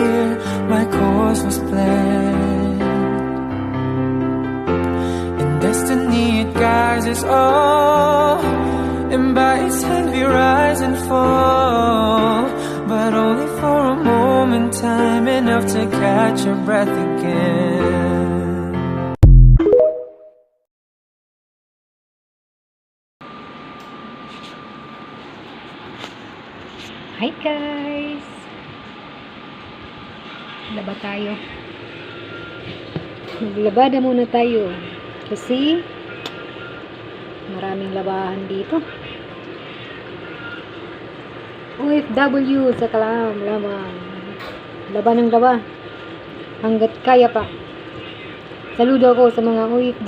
here, my course was planned. In destiny it guides us all, and by its hand we rise and fall, but only for a moment, time enough to catch your breath again. Hi guys! Laba tayo. Maglabada muna tayo. Kasi maraming labahan dito. OFW sa kalam lamang. Laba ng laba. Hanggat kaya pa. Saludo ako sa mga OFW.